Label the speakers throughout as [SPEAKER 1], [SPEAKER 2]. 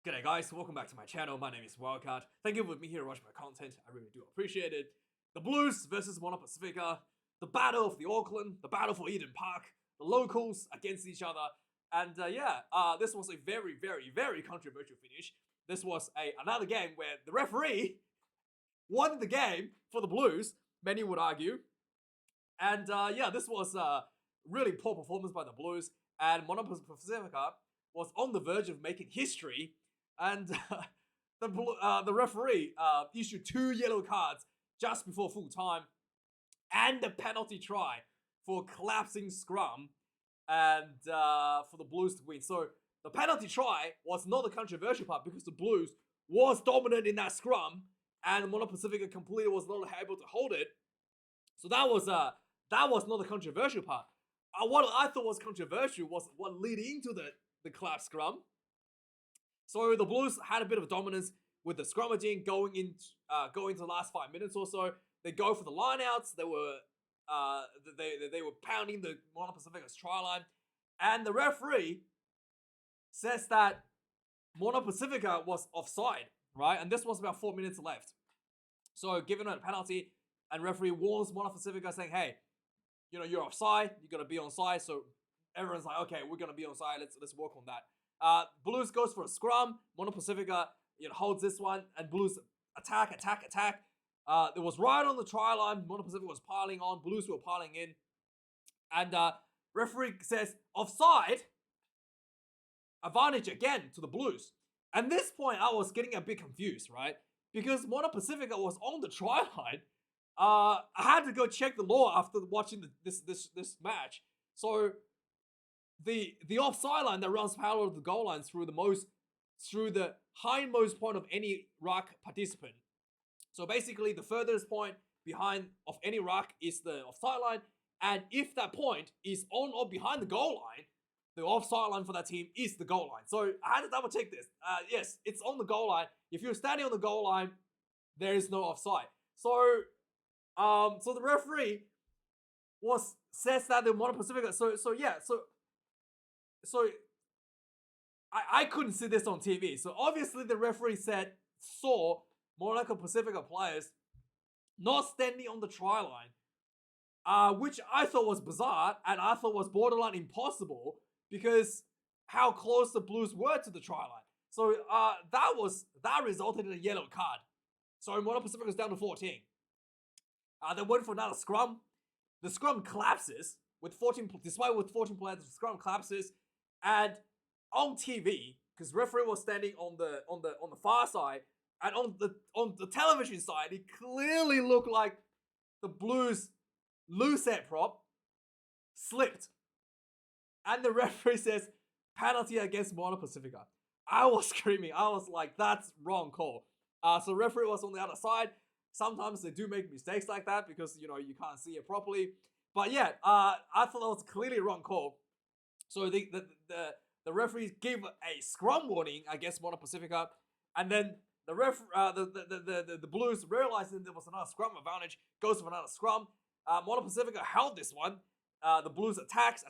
[SPEAKER 1] G'day guys, welcome back to my channel. My name is Wildkard. Thank you for me here to watch my content. I really do appreciate it. The Blues versus Moana Pasifika, the battle of the Auckland, the battle for Eden Park, the locals against each other. And this was a very controversial finish. This was another game where the referee won the game for the Blues, many would argue. And this was a really poor performance by the Blues. And Moana Pasifika was on the verge of making history. And the referee issued 2 yellow cards just before full time and a penalty try for collapsing scrum and for the Blues to win. So the penalty try was not the controversial part because the Blues was dominant in that scrum and Moana Pasifika completely was not able to hold it. So that was not the controversial part. What I thought was controversial was what led into the collapsed scrum. So the Blues had a bit of dominance with the scrummaging going into the last 5 minutes or so. They go for the lineouts. They were pounding the Moana Pasifika's try line, and the referee says that Moana Pasifika was offside, right? And this was about 4 minutes left. So given a penalty, and referee warns Moana Pasifika saying, "Hey, you're offside. You got to be onside." So everyone's like, "Okay, we're gonna be onside. Let's work on that." Blues goes for a scrum. Moana Pasifika holds this one, and Blues attack. It was right on the try line. Moana Pasifika was piling on. Blues were piling in, and referee says offside. Advantage again to the Blues. At this point, I was getting a bit confused, right? Because Moana Pasifika was on the try line. I had to go check the law after watching this match. So the offside line that runs parallel to the goal line through the hindmost point of any ruck participant. So basically, the furthest point behind of any ruck is the offside line, and if that point is on or behind the goal line, the offside line for that team is the goal line. So I had to double check this. Yes, it's on the goal line. If you're standing on the goal line, there is no offside. So the referee says that the Moana Pasifika. So I couldn't see this on TV. So obviously the referee saw Moana Pasifika players not standing on the try line, which I thought was bizarre and I thought was borderline impossible because how close the Blues were to the try line. So that resulted in a yellow card. So Moana Pasifika was down to 14. They went for another scrum. The scrum collapses despite with 14 players. The scrum collapses. And on TV, because referee was standing on the far side, and on the television side, it clearly looked like the Blues loosehead prop slipped, and the referee says penalty against Moana Pasifika. I was screaming. I was like, "That's wrong call." So the referee was on the other side. Sometimes they do make mistakes like that because you can't see it properly. But yeah, I thought that was clearly a wrong call. So the referees gave a scrum warning against Moana Pasifika, and then the Blues realizing there was another scrum advantage, goes for another scrum. Moana Pasifika held this one. The Blues attacks,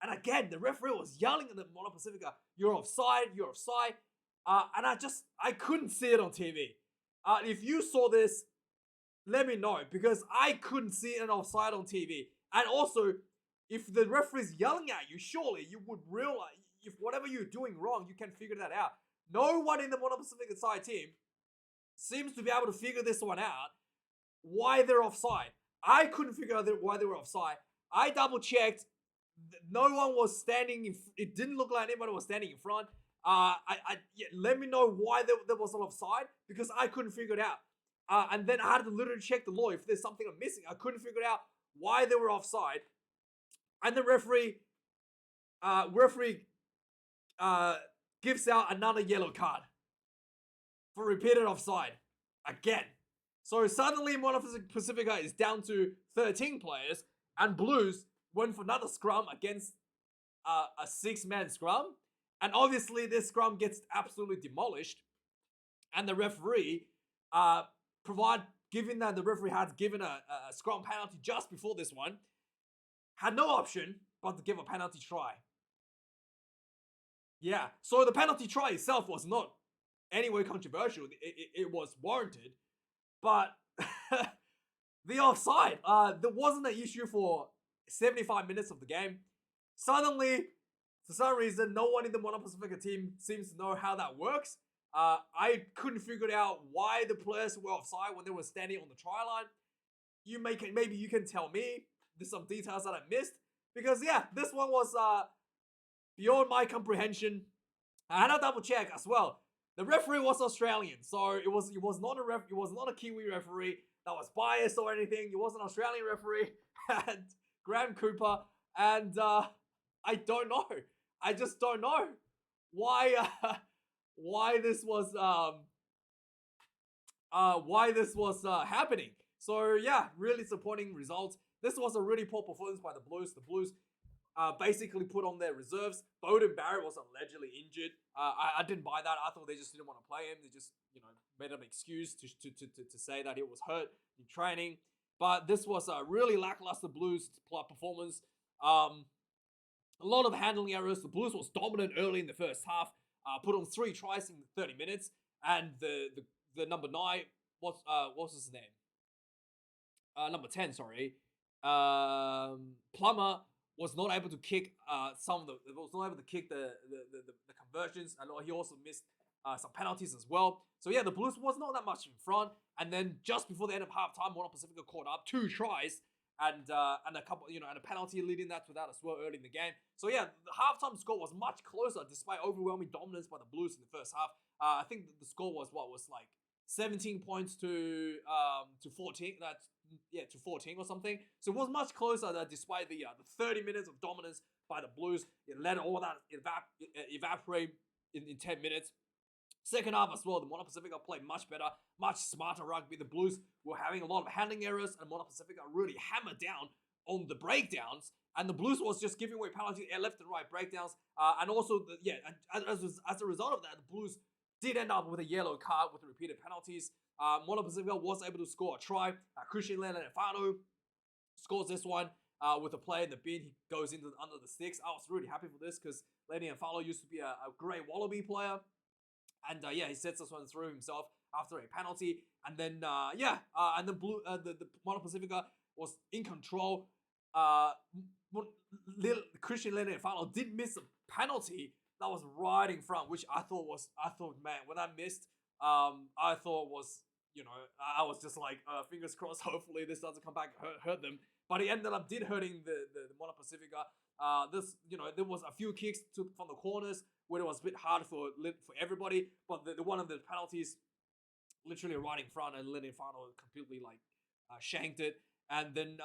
[SPEAKER 1] and again the referee was yelling at the Moana Pasifika, "You're offside, you're offside," and I couldn't see it on TV. If you saw this, let me know because I couldn't see an offside on TV, and also, if the referee's yelling at you, surely you would realize if whatever you're doing wrong, you can figure that out. No one in the Moana Pasifika side team seems to be able to figure this one out, why they're offside. I couldn't figure out why they were offside. I double checked. No one was standing. It didn't look like anybody was standing in front. Let me know why there was an offside because I couldn't figure it out. And then I had to literally check the law if there's something I'm missing. I couldn't figure out why they were offside. And the referee gives out another yellow card for repeated offside again. So suddenly Moana Pasifika is down to 13 players, and Blues went for another scrum against a 6-man scrum. And obviously this scrum gets absolutely demolished. And the referee, given that the referee had given a scrum penalty just before this one, had no option but to give a penalty try. Yeah, so the penalty try itself was not anyway controversial. It was warranted, but the offside, there wasn't an issue for 75 minutes of the game. Suddenly, for some reason, no one in the Moana Pasifika team seems to know how that works. I couldn't figure out why the players were offside when they were standing on the try line. Maybe you can tell me. There's some details that I missed, because yeah, this one was beyond my comprehension. I had a double check as well. The referee was Australian, so it was not a Kiwi referee that was biased or anything. It was an Australian referee, and Graham Cooper, and I don't know. I just don't know why why this was happening. So yeah, really disappointing results. This was a really poor performance by the Blues. The Blues basically put on their reserves. Bowden Barrett was allegedly injured. I didn't buy that. I thought they just didn't want to play him. They just, made an excuse to say that he was hurt in training. But this was a really lackluster Blues performance. A lot of handling errors. The Blues was dominant early in the first half. Put on 3 tries in 30 minutes. And the number 9, what's his name? Number 10, sorry. Plummer was not able to kick the conversions, and he also missed some penalties as well. So yeah, the Blues was not that much in front, and then just before the end of halftime, Moana Pasifika caught up 2 tries and a couple, and a penalty leading that to that as well early in the game. So yeah, the halftime score was much closer despite overwhelming dominance by the Blues in the first half. I think the score was like 17 points to 14. To 14 or something. So it was much closer despite the 30 minutes of dominance by the Blues. It let all that evaporate in 10 minutes. Second half as well, the Moana Pasifika played much better, much smarter rugby. The Blues were having a lot of handling errors, and Moana Pasifika really hammered down on the breakdowns. And the Blues was just giving away penalties, left and right breakdowns. And also, as a result of that, the Blues did end up with a yellow card with repeated penalties. Moana Pasifika was able to score a try. Christian Leonard-Fano scores this one with a play in the bin. He goes into under the sticks. I was really happy for this because Leonard-Fano used to be a great Wallaby player. And he sets this one through himself after a penalty. And then, and the Moana Pasifika was in control. Christian Leonard-Fano did miss a penalty that was right in front, which I thought, man, when I missed, I thought was, I was just like, fingers crossed, hopefully this doesn't come back and hurt them. But it ended up hurting the Moana Pasifika. There was a few kicks from the corners where it was a bit hard for everybody, but the one of the penalties literally right in front, and Leonard-Fano completely shanked it. And then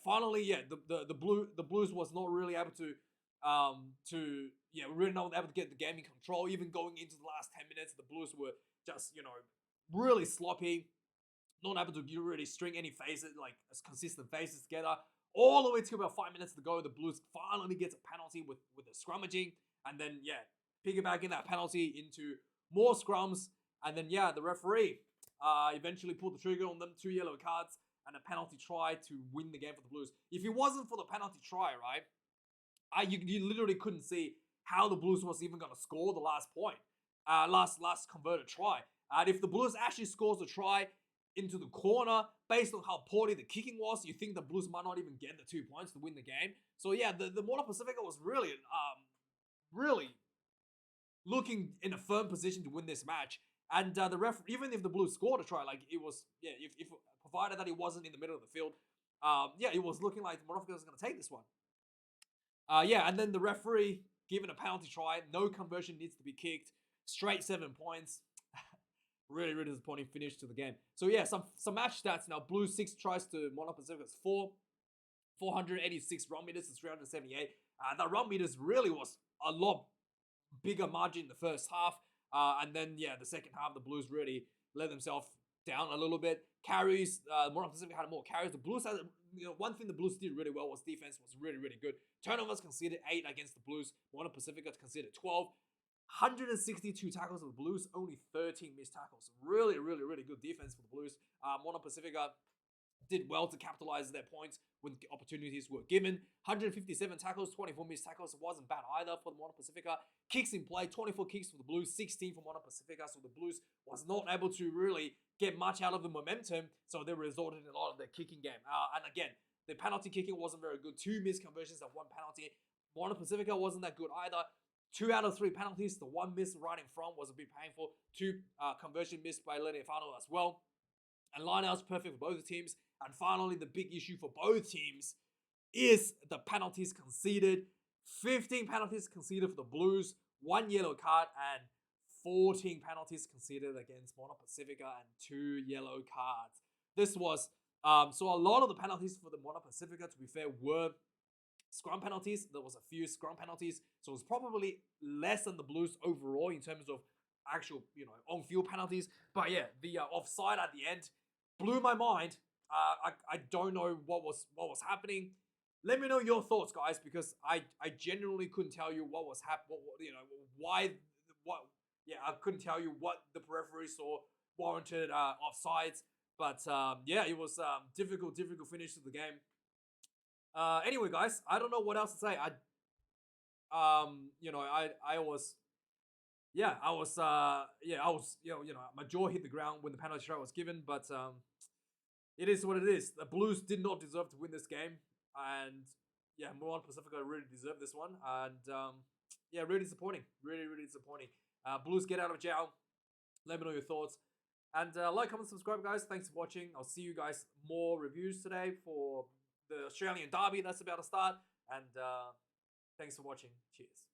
[SPEAKER 1] finally the Blues was not really able to really not able to get the game in control. Even going into the last 10 minutes, the Blues were just really sloppy, not able to really string any phases, consistent phases together. All the way to about 5 minutes to go, the Blues finally gets a penalty with the scrummaging, and then piggybacking that penalty into more scrums, and then the referee eventually pulled the trigger on them, 2 yellow cards and a penalty try to win the game for the Blues. If it wasn't for the penalty try, right, you literally couldn't see how the Blues was even going to score the last point, last converted try. And if the Blues actually scores a try into the corner, based on how poorly the kicking was, you think the Blues might not even get the 2 points to win the game. So yeah, the Moana Pasifika was really looking in a firm position to win this match. And the ref, even if the Blues scored a try, it was, if provided that it wasn't in the middle of the field, it was looking like Moana Pasifika was going to take this one. And then the referee given a penalty try, no conversion needs to be kicked, straight 7 points. Really, really disappointing finish to the game. So yeah, some match stats now. Blues 6 tries to Moana Pasifika's 4. 486 run meters to 378. That run meters really was a lot bigger margin in the first half. And then, the second half, the Blues really let themselves down a little bit. Carries, Moana Pasifika had more carries. The Blues had, one thing the Blues did really well was defense was really, really good. Turnovers conceded 8 against the Blues. Moana Pasifika conceded 12. 162 tackles for the Blues, only 13 missed tackles. Really, really, really good defense for the Blues. Moana Pasifika did well to capitalize their points when opportunities were given. 157 tackles, 24 missed tackles. It wasn't bad either for the Moana Pasifika. Kicks in play, 24 kicks for the Blues, 16 for Moana Pasifika. So the Blues was not able to really get much out of the momentum. So they resorted in a lot of their kicking game. And again, the penalty kicking wasn't very good. 2 missed conversions and 1 penalty. Moana Pasifika wasn't that good either. 2 out of 3 penalties. The 1 miss right in front was a bit painful. 2 conversion missed by Lenny Fano as well. And lineouts perfect for both teams. And finally, the big issue for both teams is the penalties conceded. 15 penalties conceded for the Blues, 1 yellow card, and 14 penalties conceded against Moana Pasifika and 2 yellow cards. This was so a lot of the penalties for the Moana Pasifika, to be fair, were scrum penalties. There was a few scrum penalties, so it was probably less than the Blues overall in terms of actual, on-field penalties. But yeah, the offside at the end blew my mind. I don't know what was happening. Let me know your thoughts, guys, because I genuinely couldn't tell you what was happening. I couldn't tell you what the referee saw warranted offsides. But yeah, it was difficult finish to the game. Anyway, guys, I don't know what else to say. My jaw hit the ground when the penalty shot was given, but it is what it is. The Blues did not deserve to win this game, and yeah, Moana Pasifika really deserved this one, and really disappointing, really disappointing. Blues get out of jail. Let me know your thoughts, and like, comment, subscribe, guys. Thanks for watching. I'll see you guys more reviews today for the Australian Derby that's about to start, and thanks for watching. Cheers.